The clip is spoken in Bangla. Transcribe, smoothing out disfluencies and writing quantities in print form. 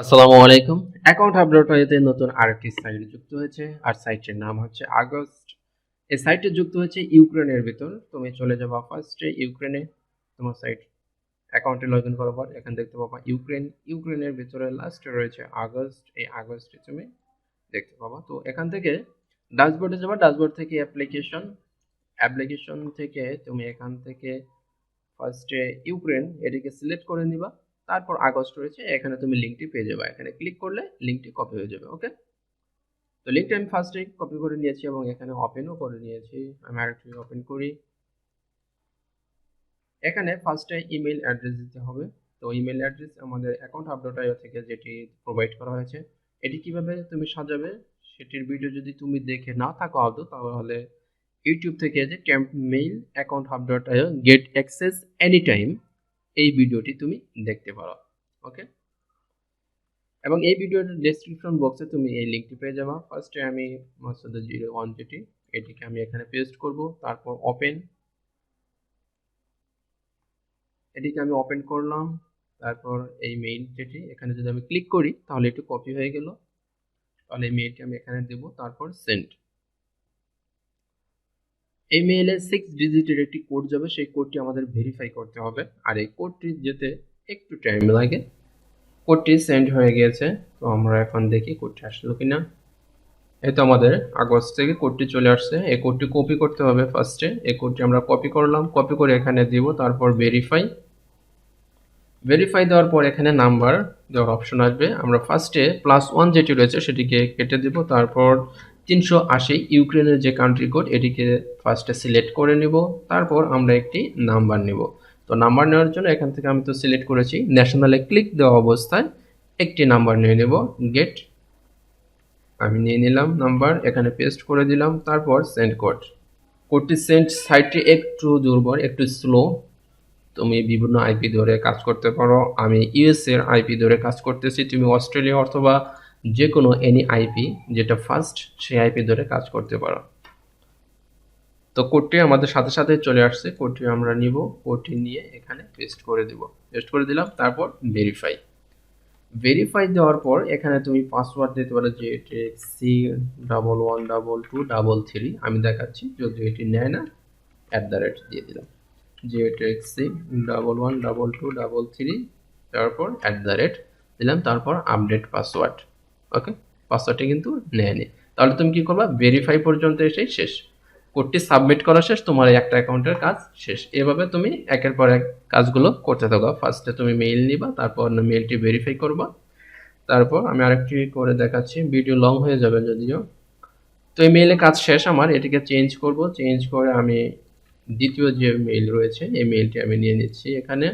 আসসালামু আলাইকুম। অ্যাকাউন্ট আপডেটে নতুন আরেকটি সাইট যুক্ত হয়েছে আর সাইটের নাম হচ্ছে আগস্ট। এই সাইটে যুক্ত হচ্ছে ইউক্রেনের ভিতর। তুমি চলে যাবা ফার্স্টে ইউক্রেনে। তোমার সাইট অ্যাকাউন্টে লগ ইন করার পর এখানে দেখতে পাবা ইউক্রেনের ভিতরে লাস্টে রয়েছে আগস্ট। এই আগস্টে তুমি দেখতে পাবা। তো এখান থেকে ড্যাশবোর্ডে যাবা। ড্যাশবোর্ড থেকে অ্যাপ্লিকেশন থেকে তুমি এখান থেকে ফার্স্টে ইউক্রেন এটিকে সিলেক্ট করে নিবা। তারপর আগস্ট রয়েছে, এখানে তুমি লিঙ্কটি পেয়ে যাবে। এখানে ক্লিক করলে লিঙ্কটি কপি হয়ে যাবে। ওকে, তো লিঙ্কটা আমি ফার্স্টে কপি করে নিয়েছি এবং এখানে ওপেনও করে নিয়েছি। আমি আরেকটি ওপেন করি। এখানে ফার্স্টে ইমেল অ্যাড্রেস দিতে হবে। তো ইমেল অ্যাড্রেস আমাদের অ্যাকাউন্ট আপডেট থেকে যেটি প্রোভাইড করা হয়েছে, এটি কিভাবে তুমি সাজাবে সেটির ভিডিও যদি তুমি দেখে না থাকো আদৌ, তাহলে ইউটিউব থেকে যে temp mail account update get access any time, এই ভিডিওটি তুমি দেখতে পারো। ওকে, এবং এই ভিডিওর ডেসক্রিপশন বক্সে তুমি এই লিঙ্কটি পেয়ে যাবা। ফার্স্টে আমি মাসুদ 01 যেটি, এটিকে আমি এখানে পেস্ট করব। তারপর এটিকে আমি ওপেন করলাম। তারপর এই মেইল যেটি, এখানে যদি আমি ক্লিক করি তাহলে একটু কপি হয়ে গেল। তাহলে এই মেইলটি আমি এখানে দেব, তারপর সেন্ড। এই মেইলে 6 ডিজিটের একটি কোড যাবে, সেই কোডটি আমাদের ভেরিফাই করতে হবে। আর এই কোডটি যেতে একটু টাইম লাগে। কোডটি সেন্ড হয়ে গিয়েছে। তো আমরা এখন দেখি কোডটি আসলো কিনা। এই তো আমাদের আগস্ট থেকে কোডটি চলে আসছে। এই কোডটি কপি করতে হবে। ফার্স্টে এই কোডটি আমরা কপি করলাম, কপি করে এখানে দিব। তারপর ভেরিফাই দেওয়ার পর এখানে নাম্বার দেওয়ার অপশন আসবে। আমরা ফার্স্টে +1 যেটি রয়েছে সেটিকে কেটে দেব। তারপর 380 ইউক্রেনের যে কান্ট্রি কোড, এটিকে ফার্স্টে সিলেক্ট করে নিব। তারপর আমরা একটি নাম্বার নিব। তো নাম্বার নেওয়ার জন্য এখান থেকে আমি তো সিলেক্ট করেছি, ন্যাশনালে ক্লিক দেওয়া অবস্থায় একটি নাম্বার নিয়ে নেব। গেট, আমি নিয়ে নিলাম নাম্বার, এখানে পেস্ট করে দিলাম। তারপর সেন্ড কোডটি সেন্ড সাইটটি একটু দুর্বল, একটু স্লো। তুমি বিভিন্ন আইপি ধরে কাজ করতে পারো। আমি ইউএস এর আইপি ধরে কাজ করতেছি, তুমি অস্ট্রেলিয়া অথবা যে কোনো এনি আইপি যেটা ফার্স্ট, সেই আইপি ধরে কাজ করতে পারো। তো কোডটি আমাদের সাথে সাথে চলে আসছে। কোডটি আমরা নিব, কোডটি নিয়ে এখানে পেস্ট করে দিব। পেস্ট করে দিলাম। তারপর ভেরিফাই দেওয়ার পর এখানে তুমি পাসওয়ার্ড দিতে পারো, যে এটি C112233। আমি দেখাচ্ছি, যদি এটি নেয় না দিয়ে দিলাম, যে এটি C112233, তারপর দিলাম, তারপর আপডেট পাসওয়ার্ড। ওকে, পাসওয়ার্ডটি কিন্তু নেয়নি। তাহলে তুমি কি করবা, ভেরিফাই পর্যন্ত এসেই শেষ। কোডটি সাবমিট করা শেষ, তোমার এই একটা অ্যাকাউন্টের কাজ শেষ। এভাবে তুমি একের পর এক কাজগুলো করতে থাকো। ফার্স্টে তুমি মেইল নিবা, তারপর মেইলটি ভেরিফাই করবা। তারপর আমি আরেকটি করে দেখাচ্ছি, ভিডিও লং হয়ে যাবে যদিও। তো এই মেইলে কাজ শেষ আমার, এটিকে চেঞ্জ করব। চেঞ্জ করে আমি দ্বিতীয় যে মেইল রয়েছে, এই মেইলটি আমি নিয়ে নিচ্ছি এখানে।